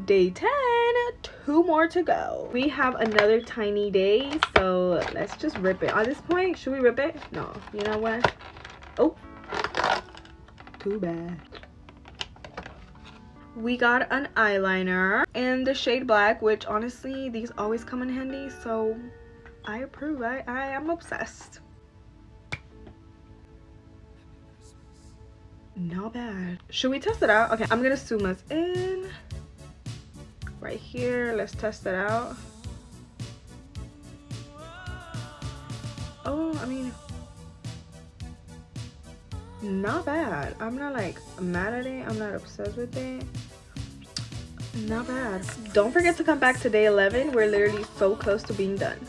Day 10, 2 more to go. We have another tiny day, so let's just rip it. At this point, should we rip it? No, you know what? Oh, too bad. We got an eyeliner in the shade black, which honestly these always come in handy, so I approve. I am obsessed. Not bad. Should we test it out? Okay, I'm gonna zoom us in right here. Let's test it out. Oh, I mean, not bad. I'm not like mad at it. I'm not obsessed with it. Not bad. Don't forget to come back to day 11. We're literally so close to being done.